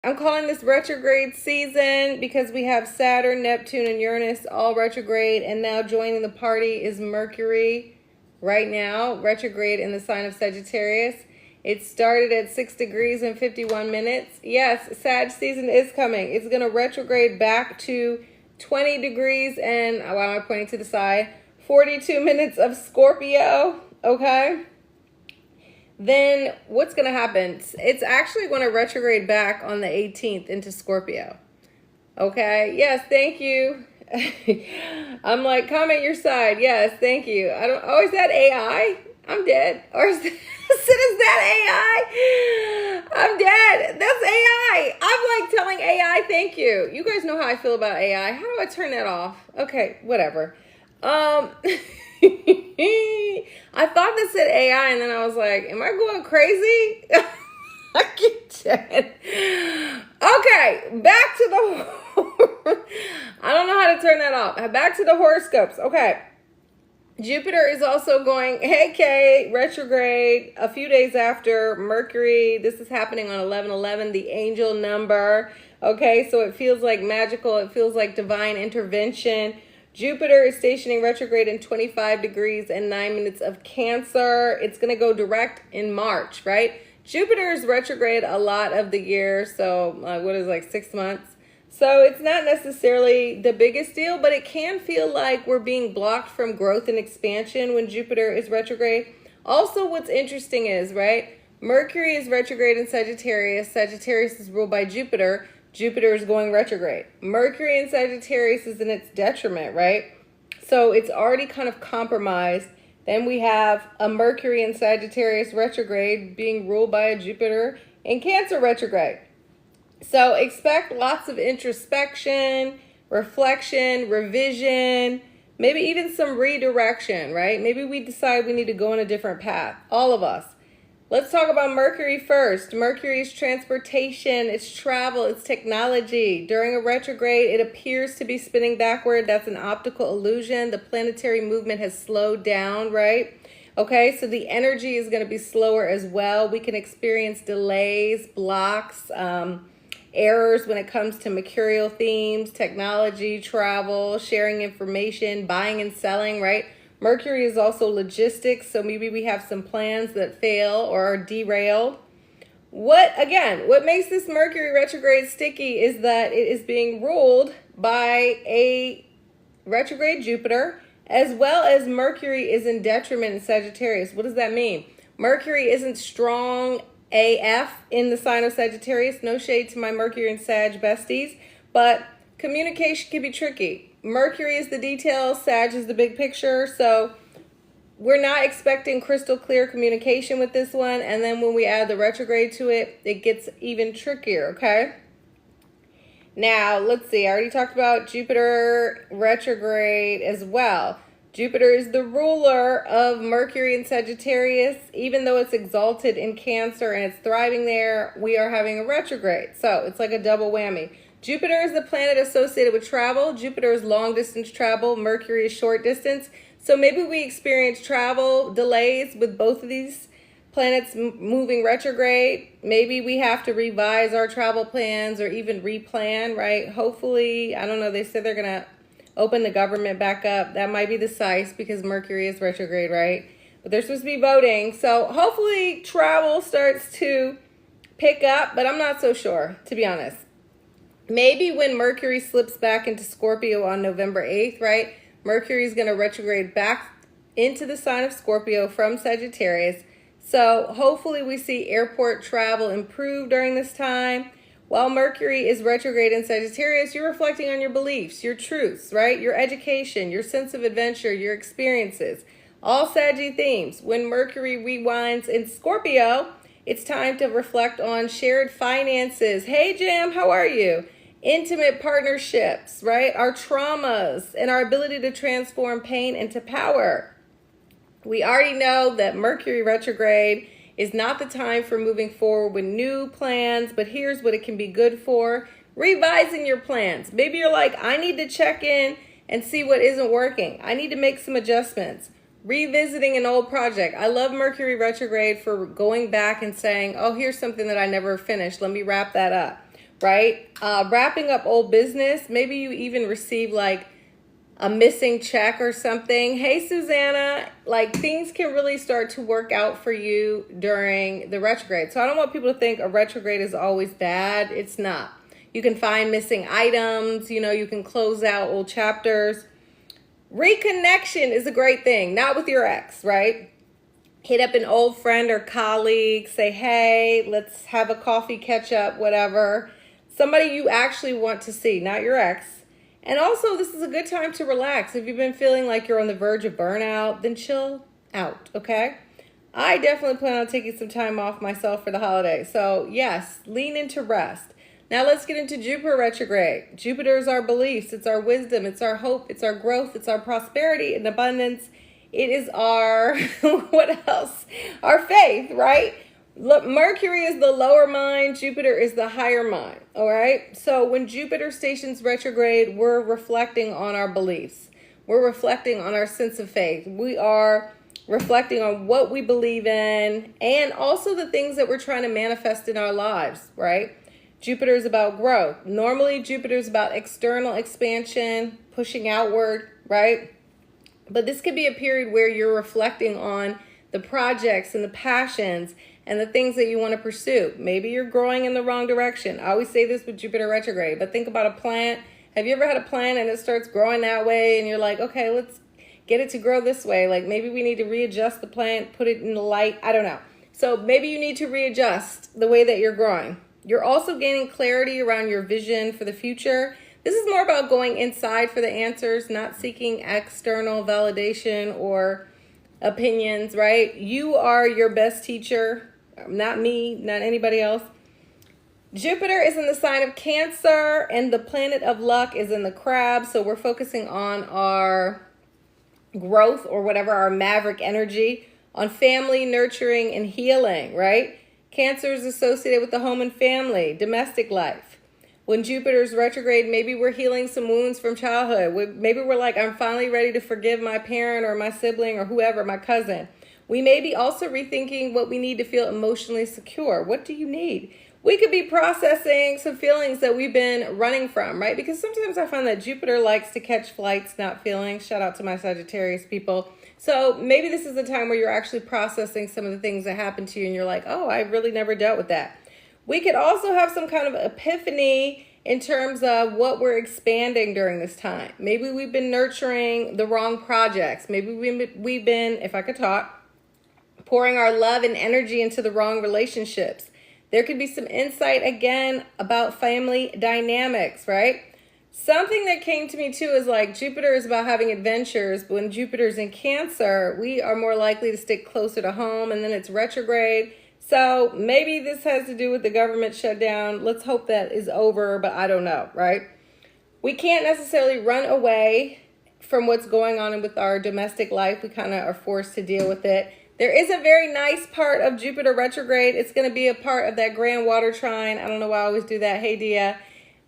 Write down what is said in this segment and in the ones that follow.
I'm calling this retrograde season because we have Saturn, Neptune, and Uranus all retrograde, and now joining the party is Mercury right now, retrograde in the sign of Sagittarius. It started at 6 degrees and 51 minutes. Yes, Sag season is coming. It's going to retrograde back to 20 degrees and, why am I pointing to the side? 42 minutes of Scorpio, okay? Then what's going to happen? It's actually going to retrograde back on the 18th into Scorpio. Okay. Yes. Thank you. I'm like, comment your side. Yes. Thank you. Oh, is that AI? I'm dead. Or is that AI? I'm dead. That's AI. I'm like telling AI, thank you. You guys know how I feel about AI. How do I turn that off? Okay. Whatever. I thought that said AI, and then I was like, am I going crazy? I get dead. Okay, back to the... I don't know how to turn that off. Back to the horoscopes. Okay. Jupiter is also going, hey, Kay, retrograde a few days after Mercury. This is happening on 11/11, the angel number. Okay, so it feels like magical. It feels like divine intervention. Jupiter is stationing retrograde in 25 degrees and 9 minutes of Cancer. It's going to go direct in March, right? Jupiter is retrograde a lot of the year, so what is like 6 months? So it's not necessarily the biggest deal, but it can feel like we're being blocked from growth and expansion when Jupiter is retrograde. Also, what's interesting is, right, Mercury is retrograde in Sagittarius. Sagittarius is ruled by Jupiter. Jupiter is going retrograde. Mercury in Sagittarius is in its detriment, right? So it's already kind of compromised. Then we have a Mercury in Sagittarius retrograde being ruled by a Jupiter in Cancer retrograde. So expect lots of introspection, reflection, revision, maybe even some redirection, right? Maybe we decide we need to go on a different path, all of us. Let's talk about Mercury first. Mercury is transportation, it's travel, it's technology. During a retrograde, it appears to be spinning backward. That's an optical illusion. The planetary movement has slowed down, right? Okay, so the energy is going to be slower as well. We can experience delays, blocks, errors when it comes to mercurial themes, technology, travel, sharing information, buying and selling, right? Mercury is also logistics, so maybe we have some plans that fail or are derailed. What makes this Mercury retrograde sticky is that it is being ruled by a retrograde Jupiter, as well as Mercury is in detriment in Sagittarius. What does that mean? Mercury isn't strong AF in the sign of Sagittarius. No shade to my Mercury and Sag besties, but communication can be tricky. Mercury is the details, Sag is the big picture, so we're not expecting crystal clear communication with this one, and then when we add the retrograde to it, it gets even trickier, okay? Now, let's see, I already talked about Jupiter retrograde as well. Jupiter is the ruler of Mercury and Sagittarius. Even though it's exalted in Cancer and it's thriving there, we are having a retrograde, so it's like a double whammy. Jupiter is the planet associated with travel. Jupiter is long distance travel. Mercury is short distance. So maybe we experience travel delays with both of these planets moving retrograde. Maybe we have to revise our travel plans or even replan, right? Hopefully, I don't know, they said they're going to open the government back up. That might be the size because Mercury is retrograde, right? But they're supposed to be voting. So hopefully travel starts to pick up, but I'm not so sure, to be honest. Maybe when Mercury slips back into Scorpio on November 8th, right? Mercury is going to retrograde back into the sign of Scorpio from Sagittarius. So hopefully we see airport travel improve during this time. While Mercury is retrograde in Sagittarius, you're reflecting on your beliefs, your truths, right? Your education, your sense of adventure, your experiences. All Saggy themes. When Mercury rewinds in Scorpio, it's time to reflect on shared finances. Hey, Jam, how are you? Intimate partnerships, right? Our traumas and our ability to transform pain into power. We already know that Mercury retrograde is not the time for moving forward with new plans, but here's what it can be good for. Revising your plans. Maybe you're like, I need to check in and see what isn't working. I need to make some adjustments. Revisiting an old project. I love Mercury retrograde for going back and saying, oh, here's something that I never finished. Let me wrap that up. right? Wrapping up old business. Maybe you even receive like a missing check or something. Hey, Susanna, like things can really start to work out for you during the retrograde. So I don't want people to think a retrograde is always bad. It's not. You can find missing items, you know, you can close out old chapters. Reconnection is a great thing, not with your ex, right? Hit up an old friend or colleague, say, hey, let's have a coffee, catch up, whatever. Somebody you actually want to see, not your ex. And also, this is a good time to relax. If you've been feeling like you're on the verge of burnout, then chill out, okay? I definitely plan on taking some time off myself for the holiday. So, yes, lean into rest. Now, let's get into Jupiter retrograde. Jupiter is our beliefs. It's our wisdom. It's our hope. It's our growth. It's our prosperity and abundance. It is our, what else? Our faith, right? Look, Mercury is the lower mind, Jupiter is the higher mind, all right? So when Jupiter stations retrograde, we're reflecting on our beliefs. We're reflecting on our sense of faith. We are reflecting on what we believe in and also the things that we're trying to manifest in our lives, right? Jupiter is about growth. Normally, Jupiter is about external expansion, pushing outward, right? But this could be a period where you're reflecting on the projects and the passions and the things that you want to pursue. Maybe you're growing in the wrong direction. I always say this with Jupiter retrograde, but think about a plant. Have you ever had a plant and it starts growing that way and you're like, okay, let's get it to grow this way. Like maybe we need to readjust the plant, put it in the light. I don't know. So maybe you need to readjust the way that you're growing. You're also gaining clarity around your vision for the future. This is more about going inside for the answers, not seeking external validation or opinions, right? You are your best teacher. Not me, not anybody else. Jupiter is in the sign of Cancer and the planet of luck is in the Crab. So we're focusing on our growth or whatever, our maverick energy, on family, nurturing, and healing, right? Cancer is associated with the home and family, domestic life. When Jupiter's retrograde, maybe we're healing some wounds from childhood. Maybe we're like, I'm finally ready to forgive my parent or my sibling or whoever, my cousin. We may be also rethinking what we need to feel emotionally secure. What do you need? We could be processing some feelings that we've been running from, right? Because sometimes I find that Jupiter likes to catch flights, not feelings. Shout out to my Sagittarius people. So maybe this is a time where you're actually processing some of the things that happened to you and you're like, oh, I really never dealt with that. We could also have some kind of epiphany in terms of what we're expanding during this time. Maybe we've been nurturing the wrong projects. Maybe we've been, if I could talk, pouring our love and energy into the wrong relationships. There could be some insight again about family dynamics, right? Something that came to me too is like Jupiter is about having adventures, but when Jupiter's in Cancer, we are more likely to stick closer to home, and then it's retrograde. So maybe this has to do with the government shutdown. Let's hope that is over, but I don't know, right? We can't necessarily run away from what's going on with our domestic life. We kind of are forced to deal with it. There is a very nice part of Jupiter retrograde. It's going to be a part of that grand water trine. I don't know why I always do that. Hey, Dia.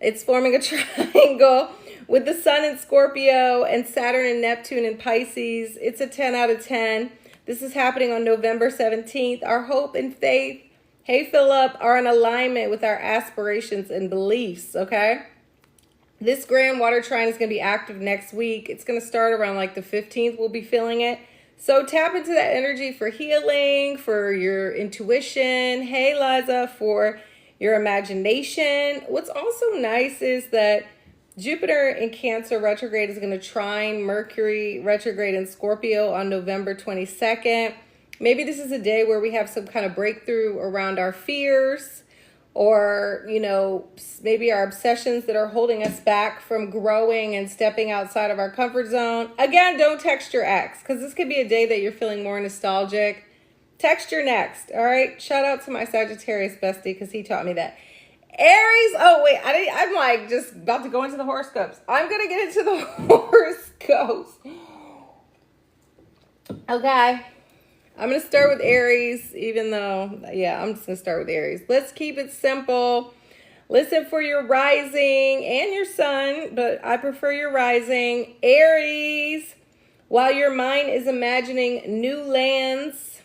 It's forming a triangle with the Sun in Scorpio and Saturn and Neptune in Pisces. It's a 10 out of 10. This is happening on November 17th. Our hope and faith, hey, Philip, are in alignment with our aspirations and beliefs, okay? This grand water trine is going to be active next week. It's going to start around like the 15th. We'll be feeling it. So tap into that energy for healing, for your intuition. Hey, Liza, for your imagination. What's also nice is that Jupiter in Cancer retrograde is going to trine Mercury retrograde in Scorpio on November 22nd. Maybe this is a day where we have some kind of breakthrough around our fears or, you know, maybe our obsessions that are holding us back from growing and stepping outside of our comfort zone. Again, don't text your ex because this could be a day that you're feeling more nostalgic. Text your next, all right? Shout out to my Sagittarius bestie because he taught me that. Aries, oh wait, I'm like just about to go into the horoscopes. I'm going to get into the horoscopes. Okay. I'm going to start with Aries, even though, yeah, I'm just going to start with Aries. Let's keep it simple. Listen for your rising and your sun, but I prefer your rising. Aries, while your mind is imagining new lands,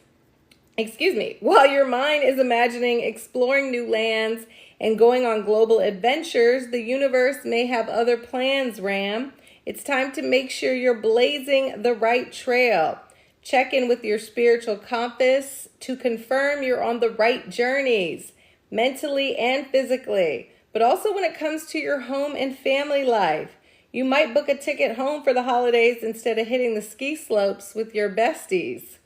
While your mind is imagining exploring new lands and going on global adventures, the universe may have other plans, Ram. It's time to make sure you're blazing the right trail. Check in with your spiritual compass to confirm you're on the right journeys, mentally and physically. But also when it comes to your home and family life. You might book a ticket home for the holidays instead of hitting the ski slopes with your besties.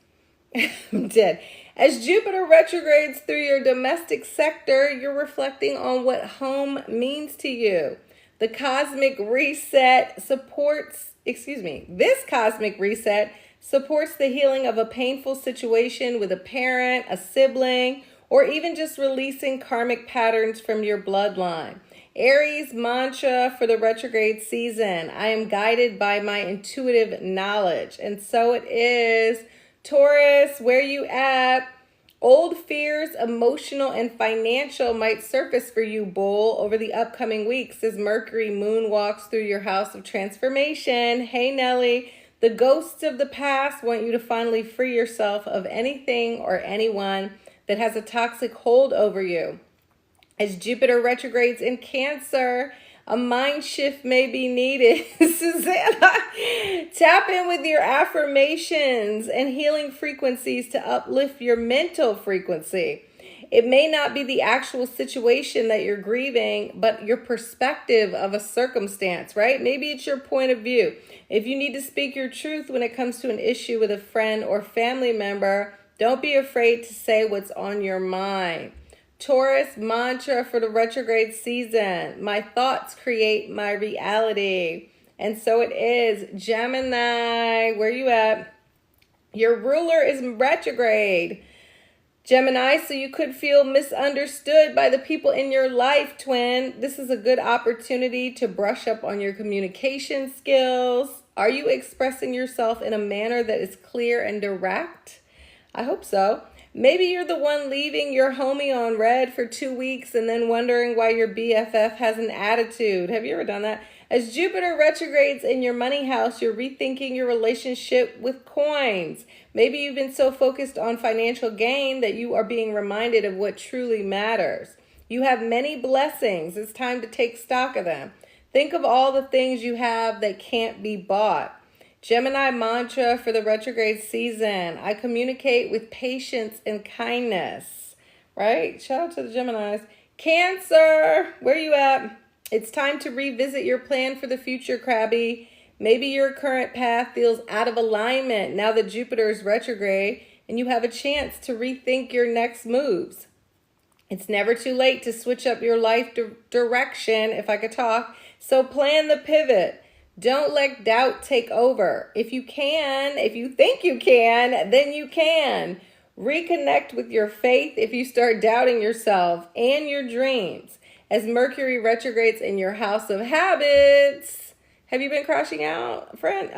I'm dead. As Jupiter retrogrades through your domestic sector, you're reflecting on what home means to you. This cosmic reset supports the healing of a painful situation with a parent, a sibling, or even just releasing karmic patterns from your bloodline. Aries mantra for the retrograde season: I am guided by my intuitive knowledge. And so it is. Taurus, where you at? Old fears, emotional and financial, might surface for you, Bull, over the upcoming weeks as Mercury moonwalks through your house of transformation. Hey, Nelly, the ghosts of the past want you to finally free yourself of anything or anyone that has a toxic hold over you. As Jupiter retrogrades in Cancer, a mind shift may be needed. Susanna, tap in with your affirmations and healing frequencies to uplift your mental frequency. It may not be the actual situation that you're grieving, but your perspective of a circumstance, right? Maybe it's your point of view. If you need to speak your truth when it comes to an issue with a friend or family member, don't be afraid to say what's on your mind. Taurus mantra for the retrograde season: my thoughts create my reality. And so it is. Gemini, where you at? Your ruler is retrograde. Gemini, so you could feel misunderstood by the people in your life, twin. This is a good opportunity to brush up on your communication skills. Are you expressing yourself in a manner that is clear and direct? I hope so. Maybe you're the one leaving your homie on red for 2 weeks and then wondering why your BFF has an attitude. Have you ever done that? As Jupiter retrogrades in your money house, you're rethinking your relationship with coins. Maybe you've been so focused on financial gain that you are being reminded of what truly matters. You have many blessings. It's time to take stock of them. Think of all the things you have that can't be bought. Gemini mantra for the retrograde season: I communicate with patience and kindness. Right? Shout out to the Geminis. Cancer, where you at? It's time to revisit your plan for the future, Crabby. Maybe your current path feels out of alignment now that Jupiter is retrograde and you have a chance to rethink your next moves. It's never too late to switch up your life direction, if I could talk. So plan the pivot. Don't let doubt take over. If you think you can, then you can. Reconnect with your faith if you start doubting yourself and your dreams. As Mercury retrogrades in your house of habits. Have you been crashing out, friend?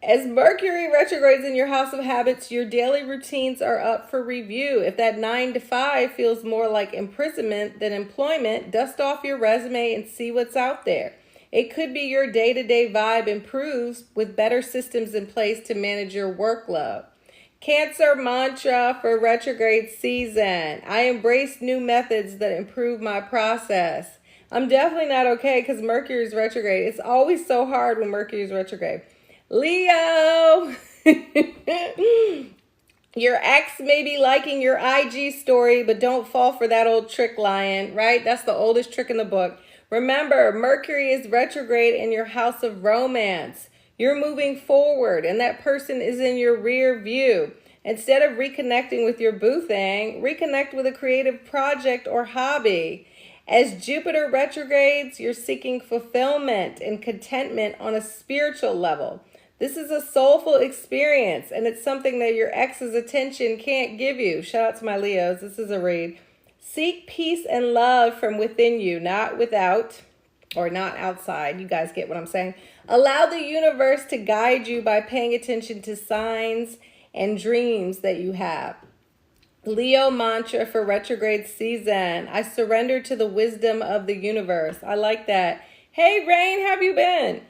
As Mercury retrogrades in your house of habits, your daily routines are up for review. If that 9 to 5 feels more like imprisonment than employment, dust off your resume and see what's out there. It could be your day-to-day vibe improves with better systems in place to manage your workload. Cancer mantra for retrograde season: I embrace new methods that improve my process. I'm definitely not okay because Mercury is retrograde. It's always so hard when Mercury is retrograde. Leo, your ex may be liking your IG story, but don't fall for that old trick, lion, right? That's the oldest trick in the book. Remember, Mercury is retrograde in your house of romance. You're moving forward, and that person is in your rear view. Instead of reconnecting with your boo thing, reconnect with a creative project or hobby. As Jupiter retrogrades, you're seeking fulfillment and contentment on a spiritual level. This is a soulful experience, and it's something that your ex's attention can't give you. Shout out to my Leos. This is a read. Seek peace and love from within you, not without or not outside. You guys get what I'm saying. Allow the universe to guide you by paying attention to signs and dreams that you have. Leo mantra for retrograde season: I surrender to the wisdom of the universe. I like that. Hey, Rain, how have you been?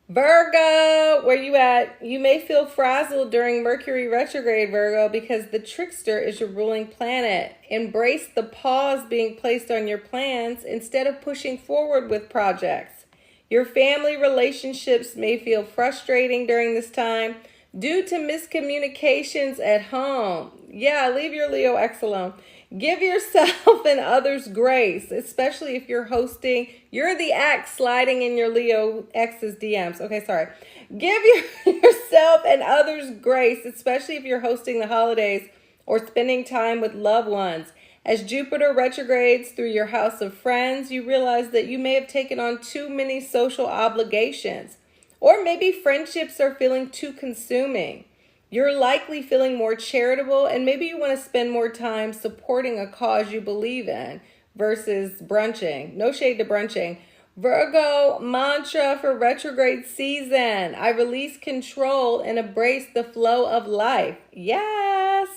Virgo, where you at? You may feel frazzled during Mercury retrograde, Virgo, because the trickster is your ruling planet. Embrace the pause being placed on your plans instead of pushing forward with projects. Your family relationships may feel frustrating during this time due to miscommunications at home. Yeah, leave your Leo X alone. Give yourself and others grace, especially if you're hosting. You're the X sliding in your Leo X's DMs. Okay, sorry. Give yourself and others grace, especially if you're hosting the holidays or spending time with loved ones. As Jupiter retrogrades through your house of friends, you realize that you may have taken on too many social obligations, or maybe friendships are feeling too consuming. You're likely feeling more charitable, and maybe you want to spend more time supporting a cause you believe in versus brunching. No shade to brunching. Virgo mantra for retrograde season. I release control and embrace the flow of life. Yes.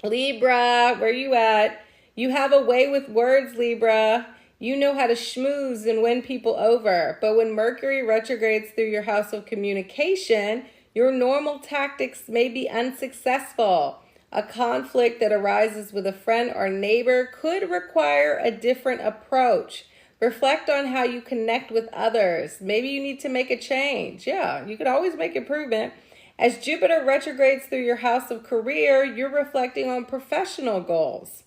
Libra, where you at? You have a way with words, Libra. You know how to schmooze and win people over. But when Mercury retrogrades through your house of communication, your normal tactics may be unsuccessful. A conflict that arises with a friend or neighbor could require a different approach. Reflect on how you connect with others. Maybe you need to make a change. Yeah, you could always make improvement. As Jupiter retrogrades through your house of career, you're reflecting on professional goals.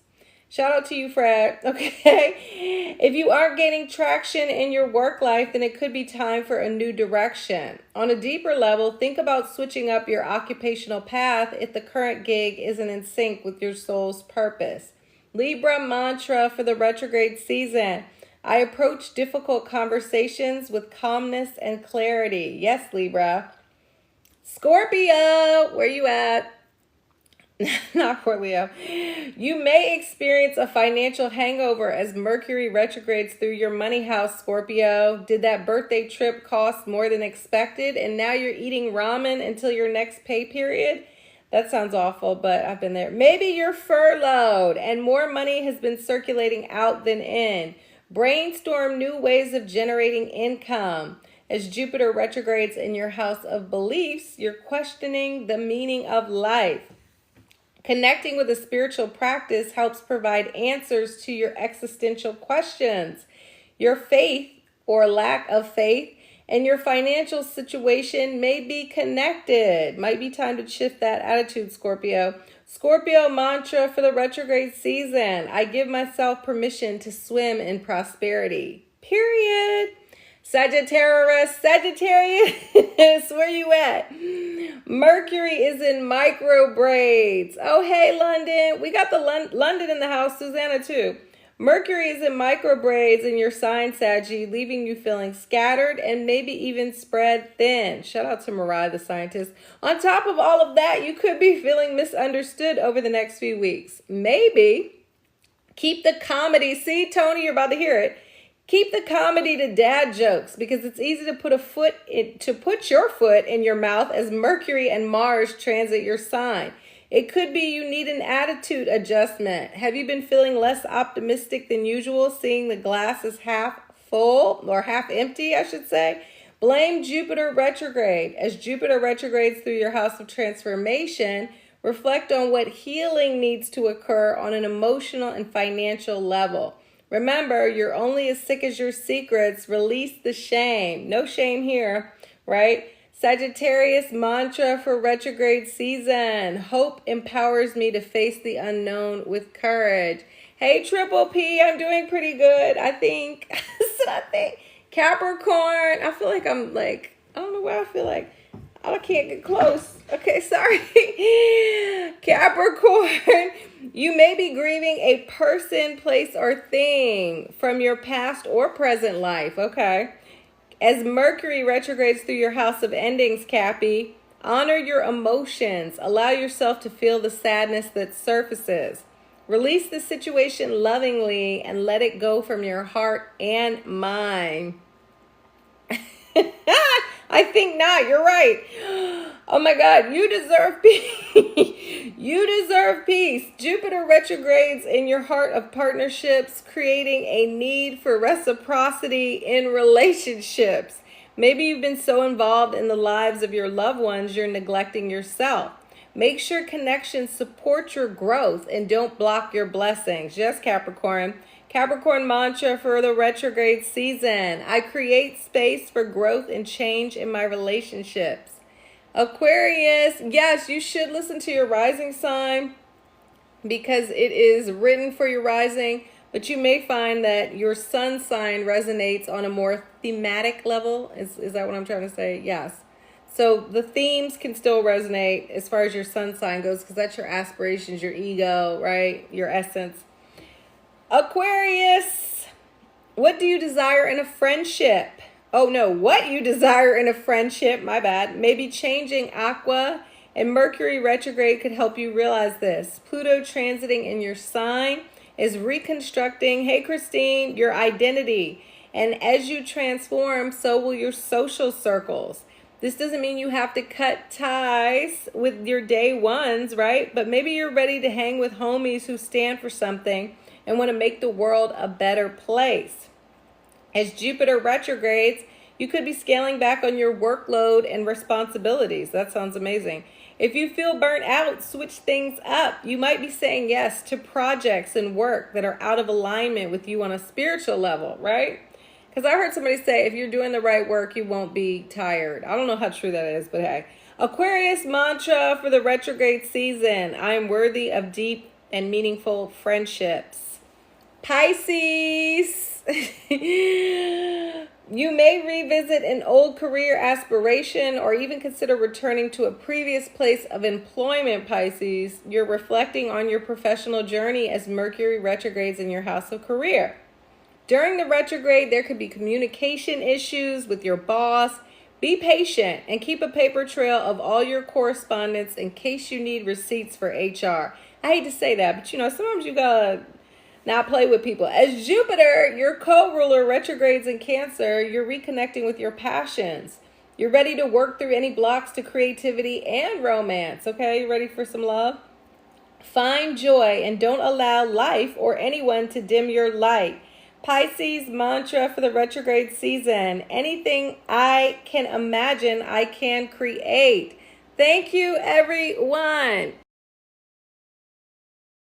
Shout out to you, Fred. Okay. If you aren't gaining traction in your work life, then it could be time for a new direction. On a deeper level, think about switching up your occupational path if the current gig isn't in sync with your soul's purpose. Libra mantra for the retrograde season. I approach difficult conversations with calmness and clarity. Yes, Libra. Scorpio, where you at? Not for Leo. You may experience a financial hangover as Mercury retrogrades through your money house, Scorpio. Did that birthday trip cost more than expected and now you're eating ramen until your next pay period? That sounds awful, but I've been there. Maybe you're furloughed and more money has been circulating out than in. Brainstorm new ways of generating income. As Jupiter retrogrades in your house of beliefs, you're questioning the meaning of life. Connecting with a spiritual practice helps provide answers to your existential questions. Your faith or lack of faith and your financial situation may be connected. Might be time to shift that attitude, Scorpio. Scorpio mantra for the retrograde season. I give myself permission to swim in prosperity. Period. Sagittarius, where you at? Mercury is in micro braids. Oh, hey, London. We got the London in the house. Susanna, too. Mercury is in micro braids in your sign, Saggy, leaving you feeling scattered and maybe even spread thin. Shout out to Mariah, the scientist. On top of all of that, you could be feeling misunderstood over the next few weeks. Maybe keep the comedy. See, Tony, you're about to hear it. Keep the comedy to dad jokes because it's easy to put your foot in your mouth as Mercury and Mars transit your sign. It could be you need an attitude adjustment. Have you been feeling less optimistic than usual, seeing the glass as half full or half empty, I should say? Blame Jupiter retrograde. As Jupiter retrogrades through your house of transformation, reflect on what healing needs to occur on an emotional and financial level. Remember, you're only as sick as your secrets. Release the shame. No shame here, right? Sagittarius mantra for retrograde season. Hope empowers me to face the unknown with courage. Hey, Triple P, I'm doing pretty good, I think. Capricorn, I feel like I don't know why I feel like I can't get close. Okay, sorry. Capricorn, you may be grieving a person, place, or thing from your past or present life, okay? As Mercury retrogrades through your house of endings, Cappy, honor your emotions. Allow yourself to feel the sadness that surfaces. Release the situation lovingly and let it go from your heart and mind. I think not. You're right. Oh my God, you deserve peace. You deserve peace. Jupiter retrogrades in your heart of partnerships, creating a need for reciprocity in relationships. Maybe you've been so involved in the lives of your loved ones, you're neglecting yourself. Make sure connections support your growth and don't block your blessings. Yes, Capricorn. Capricorn mantra for the retrograde season. I create space for growth and change in my relationships. Aquarius, yes, you should listen to your rising sign because it is written for your rising, but you may find that your sun sign resonates on a more thematic level. Is that what I'm trying to say? Yes. So the themes can still resonate as far as your sun sign goes because that's your aspirations, your ego, right? Your essence. Aquarius, what do you desire in a friendship? Oh no, what you desire in a friendship, my bad. Maybe changing aqua, and Mercury retrograde could help you realize this. Pluto transiting in your sign is reconstructing, hey Christine, your identity. And as you transform, so will your social circles. This doesn't mean you have to cut ties with your day ones, right? But maybe you're ready to hang with homies who stand for something and want to make the world a better place. As Jupiter retrogrades, you could be scaling back on your workload and responsibilities. That sounds amazing. If you feel burnt out, switch things up. You might be saying yes to projects and work that are out of alignment with you on a spiritual level, right? Because I heard somebody say, if you're doing the right work, you won't be tired. I don't know how true that is, but hey. Aquarius mantra for the retrograde season. I am worthy of deep and meaningful friendships. Pisces. You may revisit an old career aspiration or even consider returning to a previous place of employment, Pisces. You're reflecting on your professional journey as Mercury retrogrades in your house of career. During the retrograde, there could be communication issues with your boss. Be patient and keep a paper trail of all your correspondence in case you need receipts for HR. I hate to say that, but sometimes you gotta not play with people. As Jupiter, your co-ruler, retrogrades in Cancer, you're reconnecting with your passions. You're ready to work through any blocks to creativity and romance. Okay, you ready for some love? Find joy and don't allow life or anyone to dim your light. Pisces mantra for the retrograde season. Anything I can imagine, I can create. Thank you, everyone.